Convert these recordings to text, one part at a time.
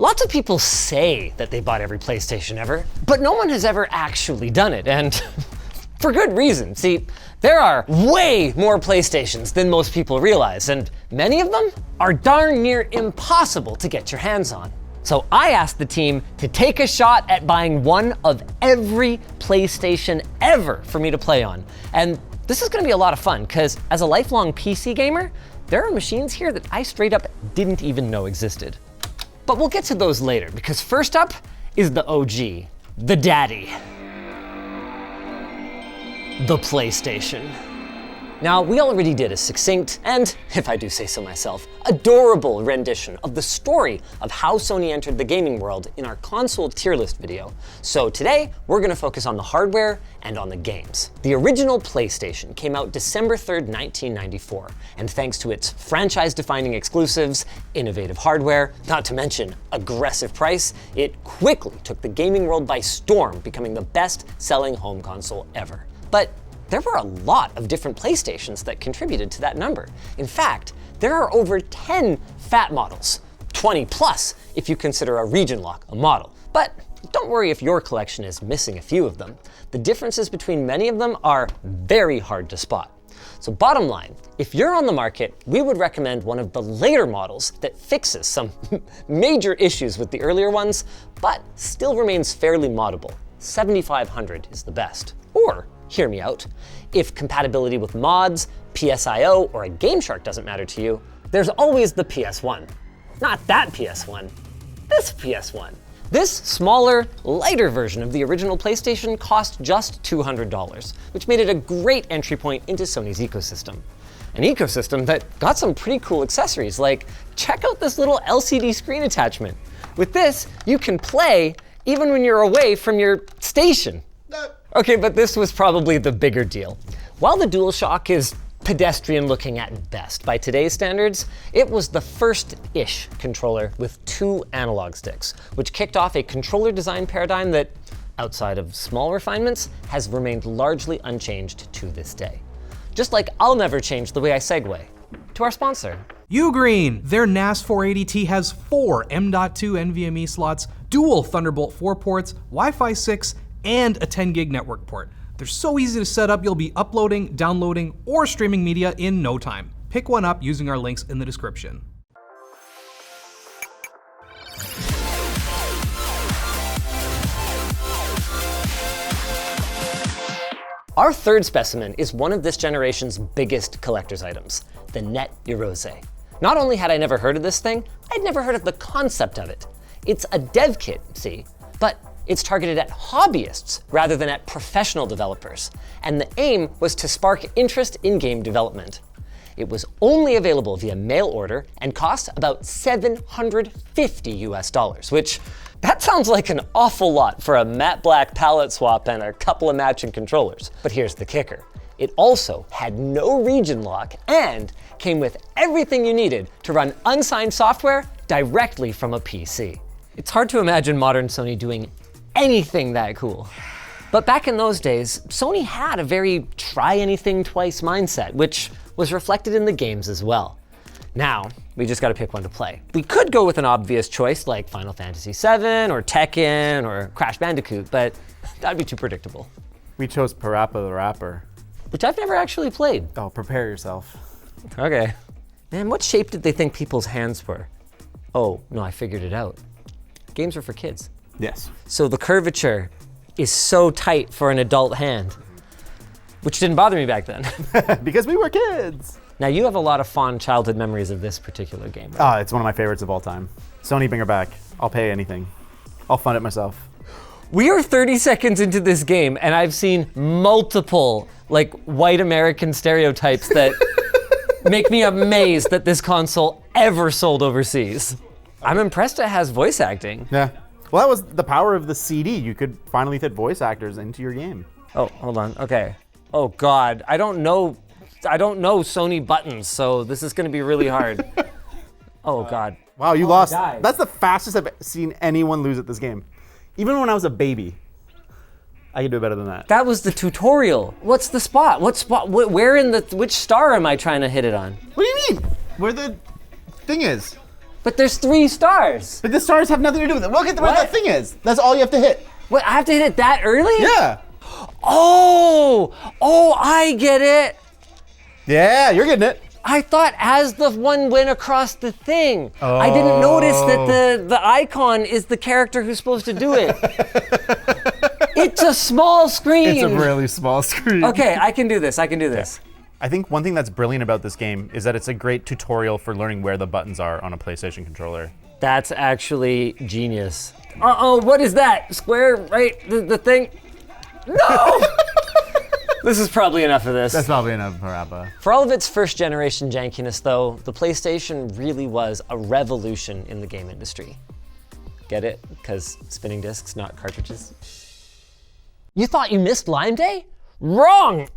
Lots of people say that they bought every PlayStation ever, but no one has ever actually done it, and for good reason. See, there are way more PlayStations than most people realize, and many of them are darn near impossible to get your hands on. So I asked the team to take a shot at buying one of every PlayStation ever for me to play on. And this is gonna be a lot of fun, because as a lifelong PC gamer, there are machines here that I straight up didn't even know existed. But we'll get to those later, because first up is the OG, the daddy, the PlayStation. Now, we already did a succinct, and if I do say so myself, adorable rendition of the story of how Sony entered the gaming world in our console tier list video. So today, we're gonna focus on the hardware and on the games. The original PlayStation came out December 3rd, 1994, and thanks to its franchise-defining exclusives, innovative hardware, not to mention aggressive price, it quickly took the gaming world by storm, becoming the best-selling home console ever. But there were a lot of different PlayStations that contributed to that number. In fact, there are over 10 fat models, 20 plus if you consider a region lock a model. But don't worry if your collection is missing a few of them. The differences between many of them are very hard to spot. So bottom line, if you're on the market, we would recommend one of the later models that fixes some major issues with the earlier ones, but still remains fairly moddable. 7500 is the best. Or, hear me out, if compatibility with mods, PSIO, or a GameShark doesn't matter to you, there's always the PS1. Not that PS1, this PS1. This smaller, lighter version of the original PlayStation cost just $200, which made it a great entry point into Sony's ecosystem. An ecosystem that got some pretty cool accessories, like check out this little LCD screen attachment. With this, you can play even when you're away from your station. Okay, but this was probably the bigger deal. While the Dualshock is pedestrian looking at best by today's standards, it was the first-ish controller with 2 analog sticks, which kicked off a controller design paradigm that, outside of small refinements, has remained largely unchanged to this day. Just like I'll never change the way I segue to our sponsor. Ugreen! Their NAS 480T has 4 M.2 NVMe slots, dual Thunderbolt 4 ports, Wi-Fi 6, and a 10 gig network port. They're so easy to set up, you'll be uploading, downloading, or streaming media in no time. Pick one up using our links in the description. Our third specimen is one of this generation's biggest collector's items, the Net Yaroze. Not only had I never heard of this thing, I'd never heard of the concept of it. It's a dev kit, see, but it's targeted at hobbyists rather than at professional developers, and the aim was to spark interest in game development. It was only available via mail order and cost about $750 US, which that sounds like an awful lot for a matte black palette swap and a couple of matching controllers. But here's the kicker. It also had no region lock and came with everything you needed to run unsigned software directly from a PC. It's hard to imagine modern Sony doing anything that cool. But back in those days, Sony had a very try anything twice mindset, which was reflected in the games as well. Now, we just gotta pick one to play. We could go with an obvious choice like Final Fantasy VII or Tekken or Crash Bandicoot, but that'd be too predictable. We chose Parappa the Rapper. Which I've never actually played. Oh, prepare yourself. Okay. Man, what shape did they think people's hands were? Oh, no, I figured it out. Games are for kids. Yes. So the curvature is so tight for an adult hand, which didn't bother me back then. Because we were kids. Now you have a lot of fond childhood memories of this particular game, right? It's one of my favorites of all time. Sony, bring her back. I'll pay anything. I'll fund it myself. We are 30 seconds into this game and I've seen multiple like white American stereotypes that make me amazed that this console ever sold overseas. I'm impressed it has voice acting. Yeah. Well, that was the power of the CD. You could finally fit voice actors into your game. Oh, hold on. Okay. Oh God, I don't know Sony buttons, so this is gonna be really hard. Oh God. Wow, you lost. That's the fastest I've seen anyone lose at this game. Even when I was a baby, I could do better than that. That was the tutorial. What's the spot? What spot? Where in the, which star am I trying to hit it on? What do you mean? Where the thing is. But there's 3 stars. But the stars have nothing to do with it. Look at where that thing is. That's all you have to hit. Wait, I have to hit it that early? Yeah. Oh, I get it. Yeah, you're getting it. I thought as the one went across the thing, I didn't notice that the icon is the character who's supposed to do it. It's a small screen. It's a really small screen. Okay, I can do this. I think one thing that's brilliant about this game is that it's a great tutorial for learning where the buttons are on a PlayStation controller. That's actually genius. Uh-oh, what is that? Square, right? The thing? No! This is probably enough of this. That's probably enough, Parappa. For all of its first generation jankiness though, the PlayStation really was a revolution in the game industry. Get it? Because spinning discs, not cartridges. You thought you missed Lime Day? Wrong!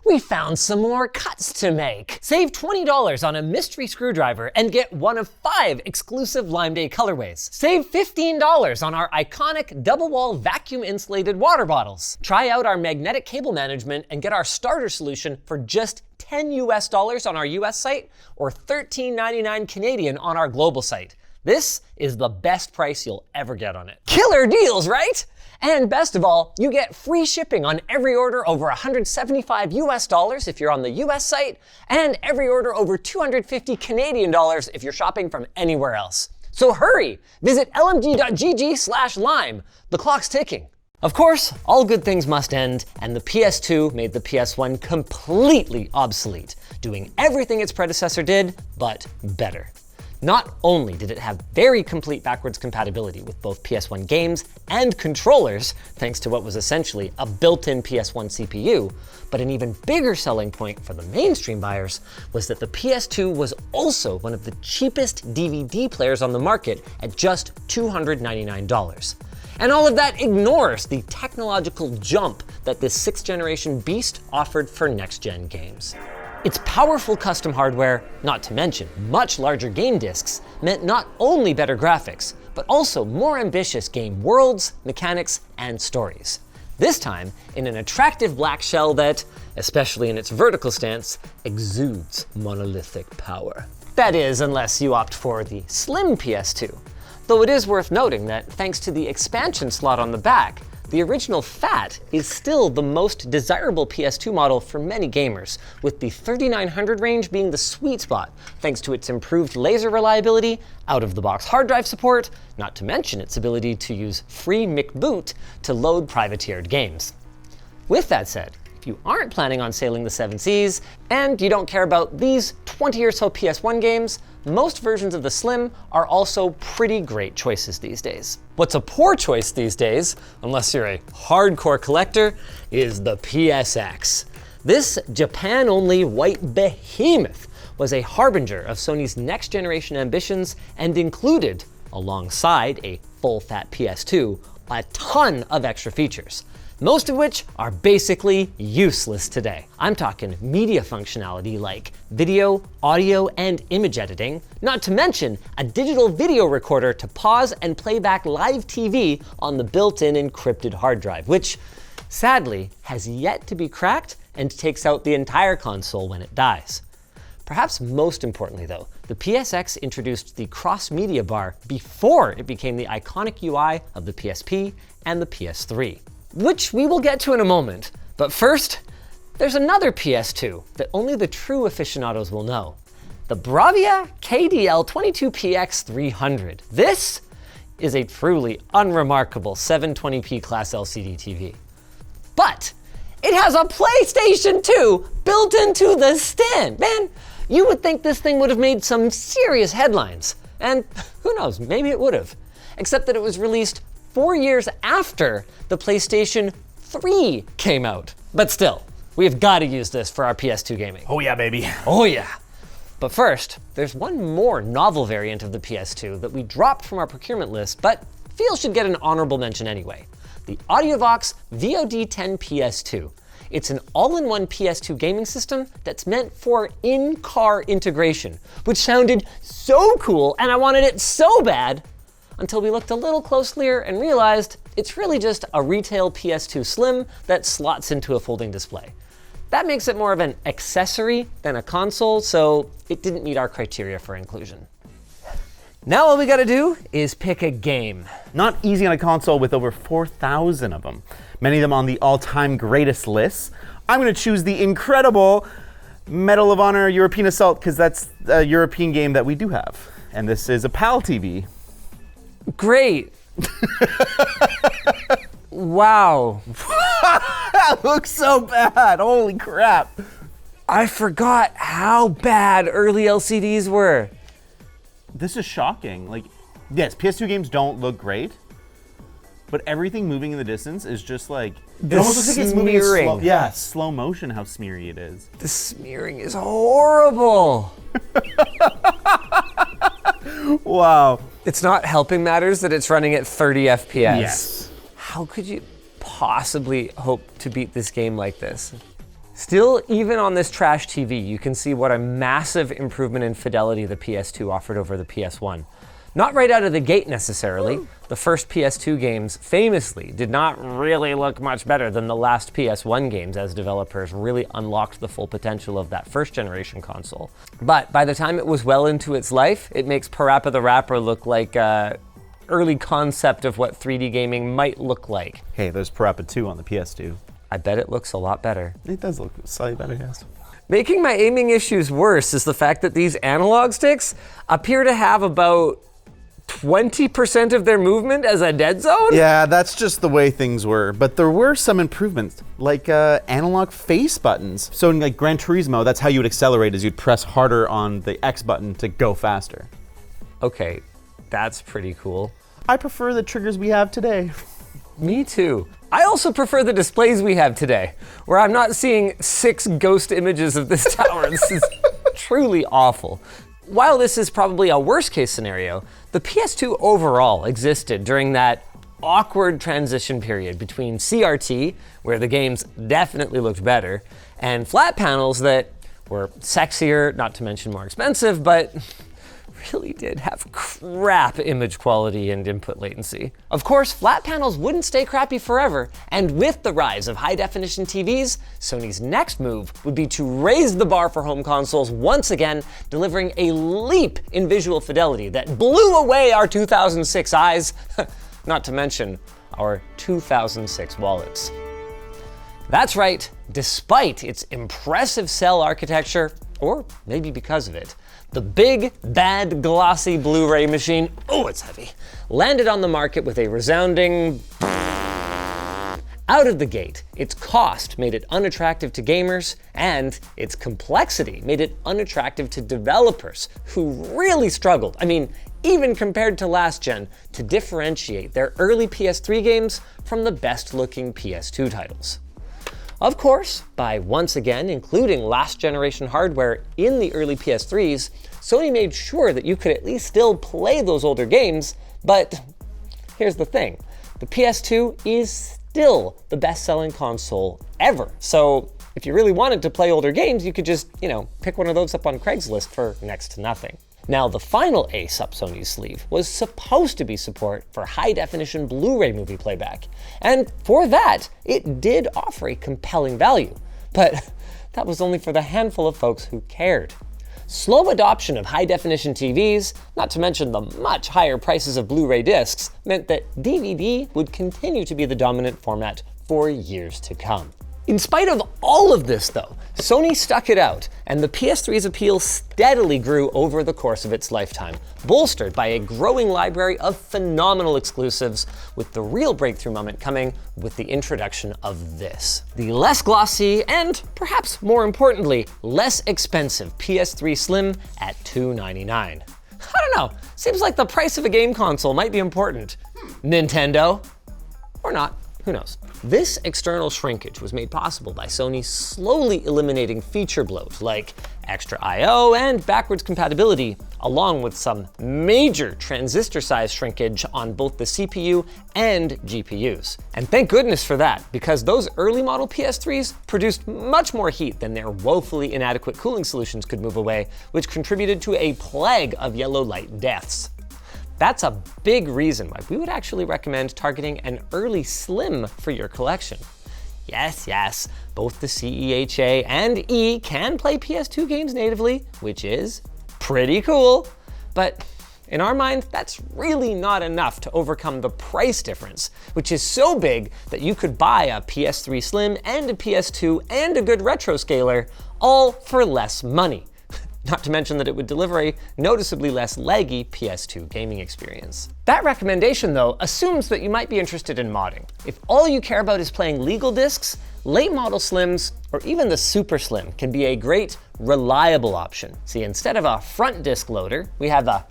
We found some more cuts to make. Save $20 on a mystery screwdriver and get one of 5 exclusive Lime Day colorways. Save $15 on our iconic double-wall vacuum-insulated water bottles. Try out our magnetic cable management and get our starter solution for just $10 US on our US site or $13.99 Canadian on our global site. This is the best price you'll ever get on it. Killer deals, right? And best of all, you get free shipping on every order over $175 US if you're on the US site, and every order over 250 Canadian dollars if you're shopping from anywhere else. So hurry! Visit lmg.gg/lime. The clock's ticking. Of course, all good things must end, and the PS2 made the PS1 completely obsolete, doing everything its predecessor did, but better. Not only did it have very complete backwards compatibility with both PS1 games and controllers, thanks to what was essentially a built-in PS1 CPU, but an even bigger selling point for the mainstream buyers was that the PS2 was also one of the cheapest DVD players on the market at just $299. And all of that ignores the technological jump that this 6th generation beast offered for next-gen games. Its powerful custom hardware, not to mention much larger game discs, meant not only better graphics, but also more ambitious game worlds, mechanics, and stories. This time in an attractive black shell that, especially in its vertical stance, exudes monolithic power. That is, unless you opt for the slim PS2. Though it is worth noting that thanks to the expansion slot on the back, the original Fat is still the most desirable PS2 model for many gamers, with the 3900 range being the sweet spot, thanks to its improved laser reliability, out-of-the-box hard drive support, not to mention its ability to use free McBoot to load privateered games. With that said, if you aren't planning on sailing the 7 seas, and you don't care about these 20 or so PS1 games, most versions of the Slim are also pretty great choices these days. What's a poor choice these days, unless you're a hardcore collector, is the PSX. This Japan-only white behemoth was a harbinger of Sony's next generation ambitions and included, alongside a full-fat PS2, a ton of extra features, most of which are basically useless today. I'm talking media functionality like video, audio, and image editing, not to mention a digital video recorder to pause and play back live TV on the built-in encrypted hard drive, which sadly has yet to be cracked and takes out the entire console when it dies. Perhaps most importantly though, the PSX introduced the cross-media bar before it became the iconic UI of the PSP and the PS3. Which we will get to in a moment. But first, there's another PS2 that only the true aficionados will know. The Bravia KDL22PX300. This is a truly unremarkable 720p class LCD TV. But it has a PlayStation 2 built into the stand. Man, you would think this thing would have made some serious headlines. And who knows, maybe it would have. Except that it was released 4 years after the PlayStation 3 came out. But still, we have got to use this for our PS2 gaming. Oh yeah, baby. Oh yeah. But first, there's one more novel variant of the PS2 that we dropped from our procurement list, but feel should get an honorable mention anyway. The Audiovox VOD10 PS2. It's an all-in-one PS2 gaming system that's meant for in-car integration, which sounded so cool and I wanted it so bad, until we looked a little closer and realized it's really just a retail PS2 Slim that slots into a folding display. That makes it more of an accessory than a console, so it didn't meet our criteria for inclusion. Now all we gotta do is pick a game. Not easy on a console with over 4,000 of them. Many of them on the all-time greatest lists. I'm gonna choose the incredible Medal of Honor European Assault because that's a European game that we do have. And this is a PAL TV. Great. Wow. That looks so bad, holy crap. I forgot how bad early LCDs were. This is shocking. Like, yes, PS2 games don't look great, but everything moving in the distance is just like, it almost looks like it's moving in slow, yeah, slow motion how smeary it is. The smearing is horrible. Wow. It's not helping matters that it's running at 30 FPS. Yes. How could you possibly hope to beat this game like this? Still, even on this trash TV, you can see what a massive improvement in fidelity the PS2 offered over the PS1. Not right out of the gate necessarily. The first PS2 games famously did not really look much better than the last PS1 games as developers really unlocked the full potential of that first generation console. But by the time it was well into its life, it makes Parappa the Rapper look like an early concept of what 3D gaming might look like. Hey, there's Parappa 2 on the PS2. I bet it looks a lot better. It does look slightly better, yes. Making my aiming issues worse is the fact that these analog sticks appear to have about 20% of their movement as a dead zone? Yeah, that's just the way things were. But there were some improvements, like analog face buttons. So in like Gran Turismo, that's how you would accelerate, is you'd press harder on the X button to go faster. Okay, that's pretty cool. I prefer the triggers we have today. Me too. I also prefer the displays we have today, where I'm not seeing 6 ghost images of this tower. This is truly awful. While this is probably a worst case scenario, the PS2 overall existed during that awkward transition period between CRT, where the games definitely looked better, and flat panels that were sexier, not to mention more expensive, but really did have crap image quality and input latency. Of course, flat panels wouldn't stay crappy forever, and with the rise of high-definition TVs, Sony's next move would be to raise the bar for home consoles once again, delivering a leap in visual fidelity that blew away our 2006 eyes, not to mention our 2006 wallets. That's right, despite its impressive cell architecture, or maybe because of it, the big, bad, glossy Blu-ray machine, oh, it's heavy, landed on the market with a resounding out of the gate. Its cost made it unattractive to gamers, and its complexity made it unattractive to developers who really struggled, I mean, even compared to last gen, to differentiate their early PS3 games from the best-looking PS2 titles. Of course, by once again including last generation hardware in the early PS3s, Sony made sure that you could at least still play those older games, but here's the thing, the PS2 is still the best-selling console ever. So if you really wanted to play older games, you could just, pick one of those up on Craigslist for next to nothing. Now, the final ace up Sony's sleeve was supposed to be support for high-definition Blu-ray movie playback. And for that, it did offer a compelling value. But that was only for the handful of folks who cared. Slow adoption of high-definition TVs, not to mention the much higher prices of Blu-ray discs, meant that DVD would continue to be the dominant format for years to come. In spite of all of this though, Sony stuck it out, and the PS3's appeal steadily grew over the course of its lifetime, bolstered by a growing library of phenomenal exclusives, with the real breakthrough moment coming with the introduction of this. The less glossy, and perhaps more importantly, less expensive PS3 Slim at $299. I don't know, seems like the price of a game console might be important. Nintendo? Or not, who knows? This external shrinkage was made possible by Sony slowly eliminating feature bloat like extra I/O and backwards compatibility, along with some major transistor size shrinkage on both the CPU and GPUs. And thank goodness for that, because those early model PS3s produced much more heat than their woefully inadequate cooling solutions could move away, which contributed to a plague of yellow light deaths. That's a big reason why we would actually recommend targeting an early Slim for your collection. Yes, both the CEHA and E can play PS2 games natively, which is pretty cool, but In our mind, that's really not enough to overcome the price difference, which is so big that you could buy a PS3 Slim and a PS2 and a good retro scaler, all for less money. Not to mention that it would deliver a noticeably less laggy PS2 gaming experience. That recommendation, though, assumes that you might be interested in modding. If all you care about is playing legal discs, late model Slims, or even the Super Slim can be a great, reliable option. See, instead of a front disk loader, we have a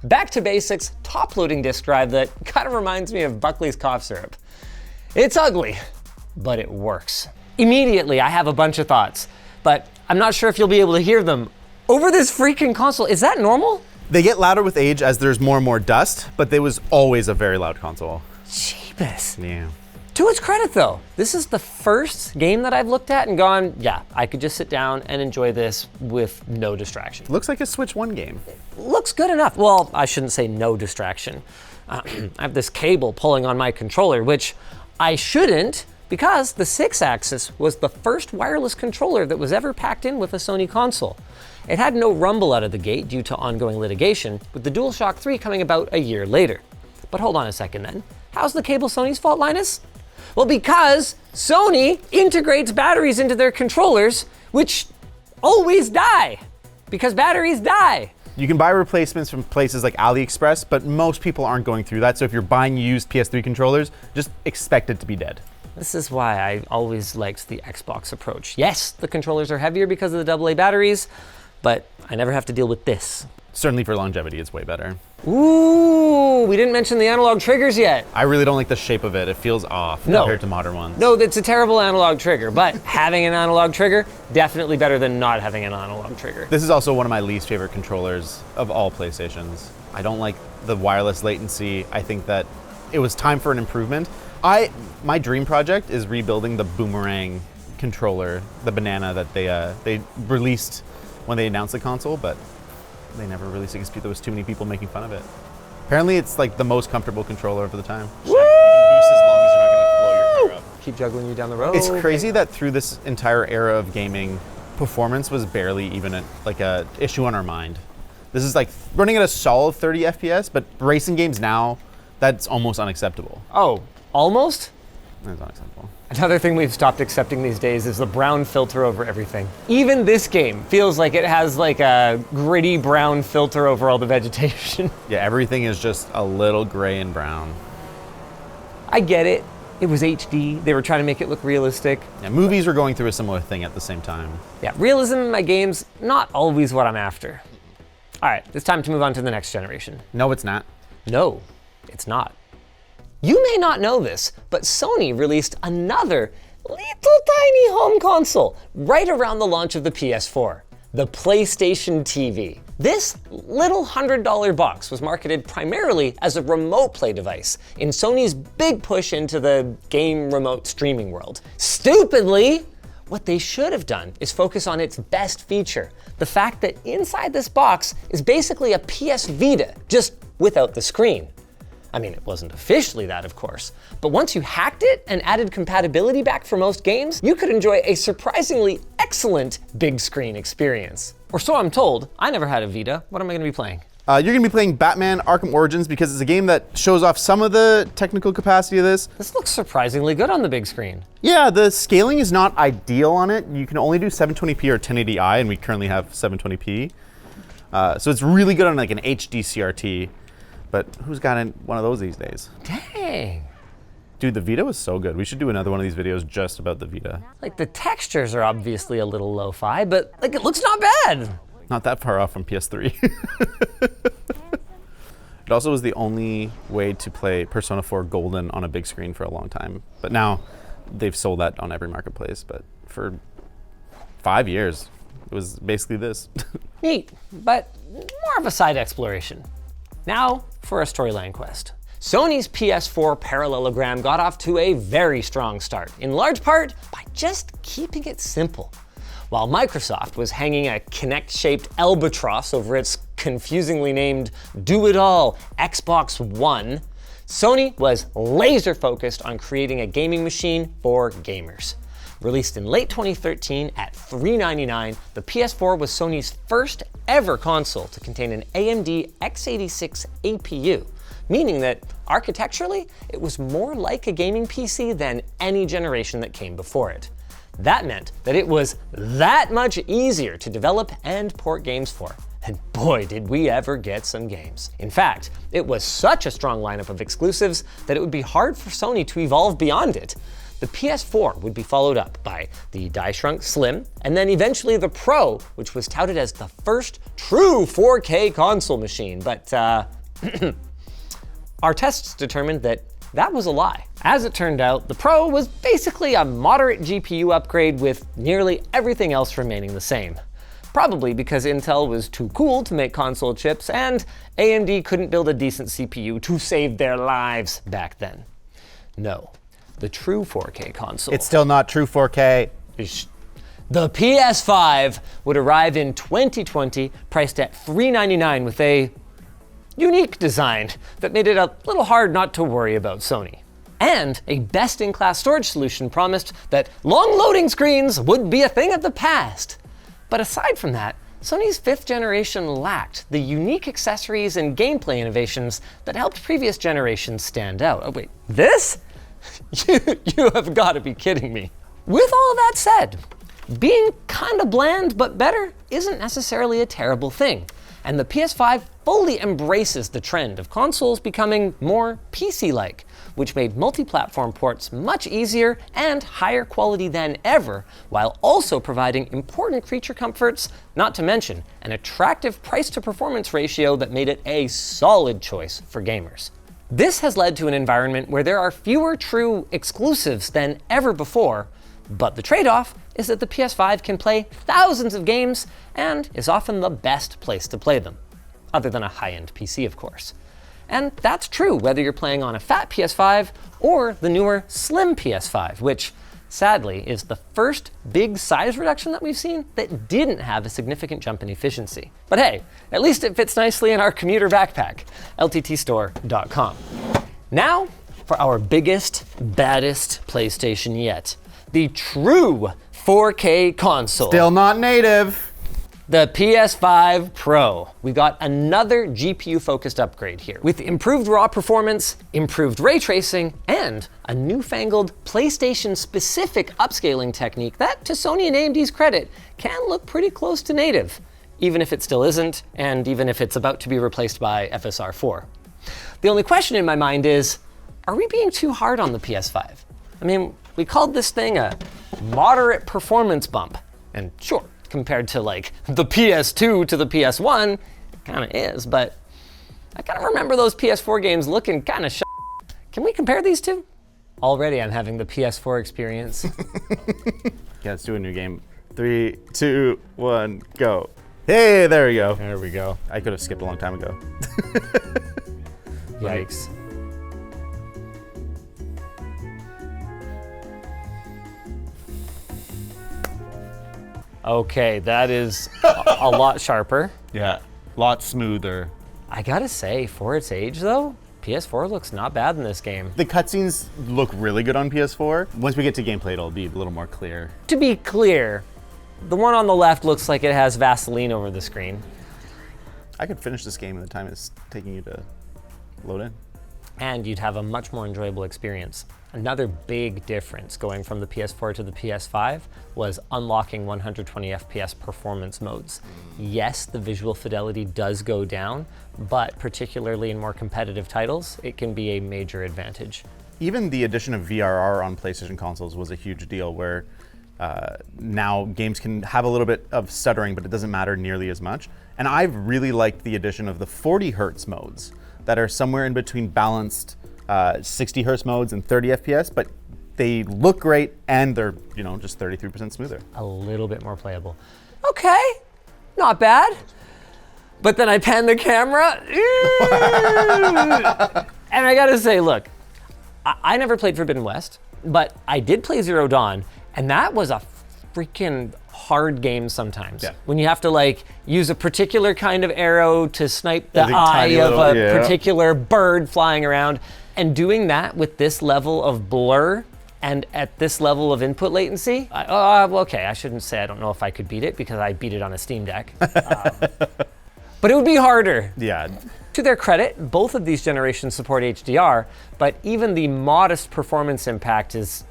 back to basics top loading disk drive that kind of reminds me of Buckley's cough syrup. It's ugly, but it works. Immediately, I have a bunch of thoughts, but I'm not sure if you'll be able to hear them over this freaking console. Is that normal? They get louder with age as there's more and more dust, but they was always a very loud console. Jeebus. Yeah. To its credit though, this is the first game that I've looked at and gone, yeah, I could just sit down and enjoy this with no distraction. Looks like a Switch 1 game. Looks good enough. Well, I shouldn't say no distraction. I have this cable pulling on my controller, which I shouldn't, because the 6-axis was the first wireless controller that was ever packed in with a Sony console. It had no rumble out of the gate due to ongoing litigation, with the Dualshock 3 coming about a year later. But hold on a second then. How's the cable Sony's fault, Linus? Well, because Sony integrates batteries into their controllers, which always die, because batteries die. You can buy replacements from places like AliExpress, but most people aren't going through that, so if you're buying used PS3 controllers, just expect it to be dead. This is why I always liked the Xbox approach. Yes, the controllers are heavier because of the AA batteries, but I never have to deal with this. Certainly for longevity, it's way better. Ooh, we didn't mention the analog triggers yet. I really don't like the shape of it. It feels off compared to modern ones. No, it's a terrible analog trigger, but having an analog trigger, definitely better than not having an analog trigger. This is also one of my least favorite controllers of all PlayStations. I don't like the wireless latency. I think that it was time for an improvement. My dream project is rebuilding the Boomerang controller, the banana that they released when they announced the console, but they never released it because there was too many people making fun of it. Apparently it's like the most comfortable controller of the time. Woo! You can boost as long as you're not gonna blow your car up. Keep juggling you down the road. It's crazy that through this entire era of gaming, performance was barely even a issue on our mind. This is like running at a solid 30 FPS, but racing games now, that's almost unacceptable. Oh, almost? That's unacceptable. Another thing we've stopped accepting these days is the brown filter over everything. Even this game feels like it has like a gritty brown filter over all the vegetation. Yeah, everything is just a little gray and brown. I get it. It was HD. They were trying to make it look realistic. Yeah, movies were going through a similar thing at the same time. Yeah, realism in my games, not always what I'm after. All right, it's time to move on to the next generation. No, it's not. No, it's not. You may not know this, but Sony released another little tiny home console right around the launch of the PS4, the PlayStation TV. This little $100 box was marketed primarily as a remote play device in Sony's big push into the game remote streaming world. Stupidly, what they should have done is focus on its best feature, the fact that inside this box is basically a PS Vita, just without the screen. I mean, it wasn't officially that, of course, but once you hacked it and added compatibility back for most games, you could enjoy a surprisingly excellent big screen experience. Or so I'm told. I never had a Vita. What am I gonna be playing? You're gonna be playing Batman Arkham Origins because it's a game that shows off some of the technical capacity of this. This looks surprisingly good on the big screen. Yeah, the scaling is not ideal on it. You can only do 720p or 1080i, and we currently have 720p. So it's really good on like an HD CRT. But who's got one of those these days? Dang. Dude, the Vita was so good. We should do another one of these videos just about the Vita. Like the textures are obviously a little lo-fi, but like it looks not bad. Not that far off from PS3. It also was the only way to play Persona 4 Golden on a big screen for a long time. But now they've sold that on every marketplace. But for 5 years, it was basically this. Neat, but more of a side exploration. Now for a storyline quest. Sony's PS4 parallelogram got off to a very strong start, in large part by just keeping it simple. While Microsoft was hanging a Kinect-shaped albatross over its confusingly named do-it-all Xbox One, Sony was laser-focused on creating a gaming machine for gamers. Released in late 2013 at $399, the PS4 was Sony's first ever console to contain an AMD x86 APU, meaning that architecturally, it was more like a gaming PC than any generation that came before it. That meant that it was that much easier to develop and port games for. And boy, did we ever get some games. In fact, it was such a strong lineup of exclusives that it would be hard for Sony to evolve beyond it. The PS4 would be followed up by the die-shrunk Slim, and then eventually the Pro, which was touted as the first true 4K console machine, but our tests determined that that was a lie. As it turned out, the Pro was basically a moderate GPU upgrade with nearly everything else remaining the same. Probably because Intel was too cool to make console chips and AMD couldn't build a decent CPU to save their lives back then. No, the true 4K console. It's still not true 4K. The PS5 would arrive in 2020, priced at $399 with a unique design that made it a little hard not to worry about Sony. And a best-in-class storage solution promised that long loading screens would be a thing of the past. But aside from that, Sony's 5th generation lacked the unique accessories and gameplay innovations that helped previous generations stand out. Oh wait, this? You have got to be kidding me. With all of that said, being kinda bland but better isn't necessarily a terrible thing. And the PS5 fully embraces the trend of consoles becoming more PC-like, which made multi-platform ports much easier and higher quality than ever, while also providing important creature comforts, not to mention an attractive price-to-performance ratio that made it a solid choice for gamers. This has led to an environment where there are fewer true exclusives than ever before, but the trade-off is that the PS5 can play thousands of games and is often the best place to play them. Other than a high-end PC, of course. And that's true whether you're playing on a fat PS5 or the newer slim PS5, which sadly is the first big size reduction that we've seen that didn't have a significant jump in efficiency. But hey, at least it fits nicely in our commuter backpack, lttstore.com. Now for our biggest, baddest PlayStation yet. The true 4K console. Still not native. The PS5 Pro. We got another GPU-focused upgrade here, with improved raw performance, improved ray tracing, and a newfangled PlayStation-specific upscaling technique that, to Sony and AMD's credit, can look pretty close to native, even if it still isn't, and even if it's about to be replaced by FSR 4. The only question in my mind is, are we being too hard on the PS5? I mean, we called this thing a moderate performance bump, and sure, compared to like the PS2 to the PS1, kind of is, but I kind of remember those PS4 games looking kind of Can we compare these two? Already I'm having the PS4 experience. Yeah, let's do a new game. 3, 2, 1, go. Hey, there we go. There we go. I could have skipped a long time ago. Yikes. Okay, that is a lot sharper. Yeah, a lot smoother. I gotta say, for its age though, PS4 looks not bad in this game. The cutscenes look really good on PS4. Once we get to gameplay, it'll be a little more clear. To be clear, the one on the left looks like it has Vaseline over the screen. I could finish this game in the time it's taking you to load in. And you'd have a much more enjoyable experience. Another big difference going from the PS4 to the PS5 was unlocking 120 FPS performance modes. Yes, the visual fidelity does go down, but particularly in more competitive titles, it can be a major advantage. Even the addition of VRR on PlayStation consoles was a huge deal where now games can have a little bit of stuttering, but it doesn't matter nearly as much. And I've really liked the addition of the 40 hertz modes that are somewhere in between balanced 60 hertz modes and 30 FPS, but they look great and they're, just 33% smoother. A little bit more playable. Okay, not bad. But then I pan the camera, and I gotta say, look, I never played Forbidden West, but I did play Zero Dawn, and that was a freaking hard game sometimes. Yeah. When you have to use a particular kind of arrow to snipe the eye of a particular bird flying around. And doing that with this level of blur And at this level of input latency, okay, I shouldn't say I don't know if I could beat it because I beat it on a Steam Deck. But it would be harder. Yeah. To their credit, both of these generations support HDR, but even the modest performance impact is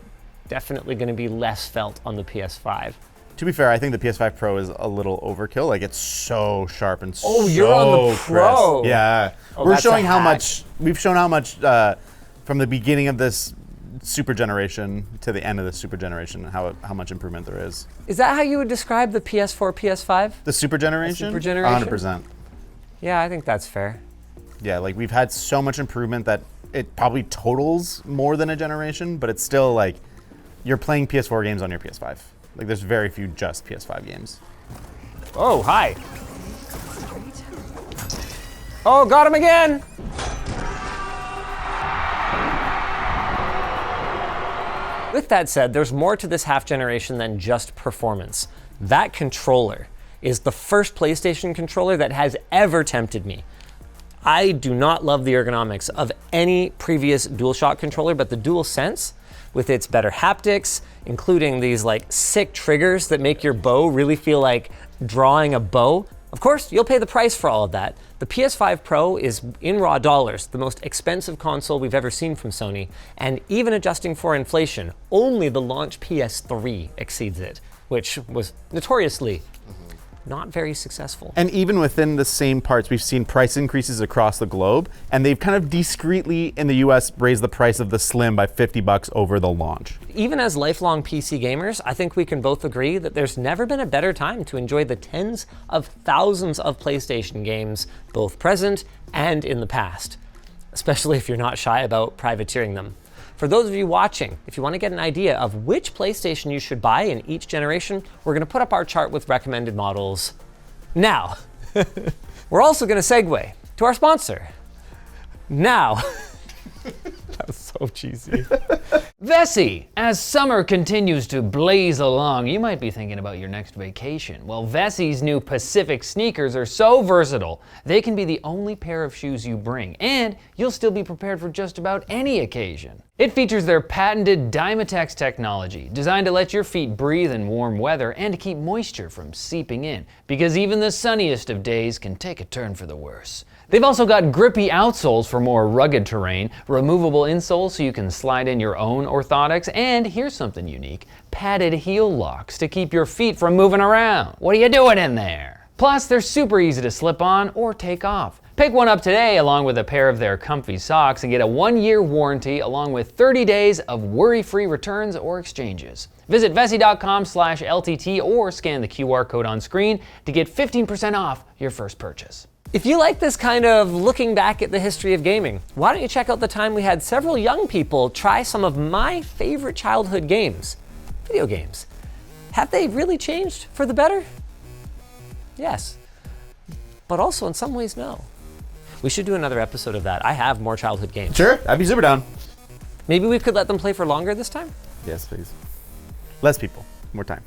definitely going to be less felt on the PS5. To be fair, I think the PS5 Pro is a little overkill. Like, it's so sharp and so Oh, you're on the Pro. crisp. Yeah. Oh, We're that's showing a how hack. much, we've shown how much from the beginning of this Super Generation to the end of the Super Generation, how much improvement there is. Is that how you would describe the PS4, PS5? The Super Generation? Super Generation? 100%. Yeah, I think that's fair. Yeah, like we've had so much improvement that it probably totals more than a generation, but it's still like you're playing PS4 games on your PS5. Like there's very few just PS5 games. Oh, hi. Oh, got him again. With that said, there's more to this half generation than just performance. That controller is the first PlayStation controller that has ever tempted me. I do not love the ergonomics of any previous DualShock controller, but the DualSense, with its better haptics, including these like sick triggers that make your bow really feel like drawing a bow. Of course, you'll pay the price for all of that. The PS5 Pro is, in raw dollars, the most expensive console we've ever seen from Sony, and even adjusting for inflation, only the launch PS3 exceeds it, which was notoriously not very successful. And even within the same parts, we've seen price increases across the globe, and they've kind of discreetly in the US raised the price of the Slim by $50 over the launch. Even as lifelong PC gamers, I think we can both agree that there's never been a better time to enjoy the tens of thousands of PlayStation games, both present and in the past, especially if you're not shy about privateering them. For those of you watching, if you want to get an idea of which PlayStation you should buy in each generation, we're going to put up our chart with recommended models now. We're also going to segue to our sponsor. Now. That was so cheesy. Vessi, as summer continues to blaze along, you might be thinking about your next vacation. Well, Vessi's new Pacific sneakers are so versatile, they can be the only pair of shoes you bring, and you'll still be prepared for just about any occasion. It features their patented Dymatex technology, designed to let your feet breathe in warm weather and to keep moisture from seeping in, because even the sunniest of days can take a turn for the worse. They've also got grippy outsoles for more rugged terrain, removable insoles so you can slide in your own orthotics, and here's something unique, padded heel locks to keep your feet from moving around. What are you doing in there? Plus, they're super easy to slip on or take off. Pick one up today along with a pair of their comfy socks and get a 1-year warranty along with 30 days of worry-free returns or exchanges. Visit vessi.com/LTT or scan the QR code on screen to get 15% off your first purchase. If you like this kind of looking back at the history of gaming, why don't you check out the time we had several young people try some of my favorite childhood games, video games. Have they really changed for the better? Yes, but also in some ways, no. We should do another episode of that. I have more childhood games. Sure, I'd be super down. Maybe we could let them play for longer this time? Yes, please. Less people, more time.